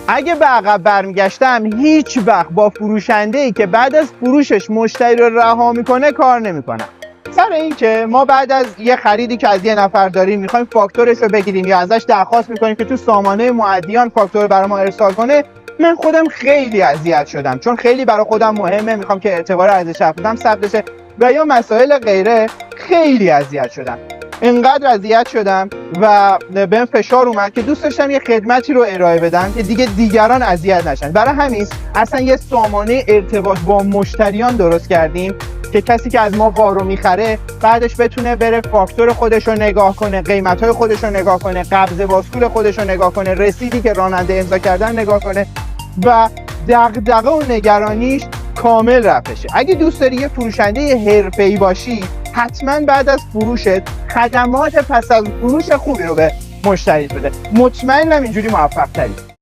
اگه به عقب برمیگشتم هیچ وقت با فروشنده‌ای که بعد از فروشش مشتری رو رها میکنه کار نمیکنم. سر این که ما بعد از یه خریدی که از یه نفر داریم میخوایم فاکتورش رو بگیریم یا ازش درخواست میکنیم که تو سامانه معدیان فاکتور برای ما ارسال کنه، من خودم خیلی اذیت شدم، چون خیلی برای خودم مهمه، میخوام که اعتبار ارزش افزودم ثبت بشه و یا مسائل غیره. خیلی اذیت شدم، اینقدر اذیت شدم و بهم فشار اومد که دوست داشتم یه خدمتی رو ارائه بدم که دیگران اذیت نشن. برای همین اصلا یه سامانه ارتباط با مشتریان درست کردیم که کسی که از ما وارو میخره بعدش بتونه بره فاکتور خودش رو نگاه کنه، قیمت‌های خودش رو نگاه کنه، قبض واسکول خودش رو نگاه کنه، رسیدی که راننده امضا کردن نگاه کنه و دغدغه و نگرانیش کامل رفع شه. اگه دوست داری یه فروشنده حرفه‌ای باشی، حتما بعد از فروشت خدمات پس از فروش خوبی رو به مشتری بده. مطمئنم اینجوری موفق تری.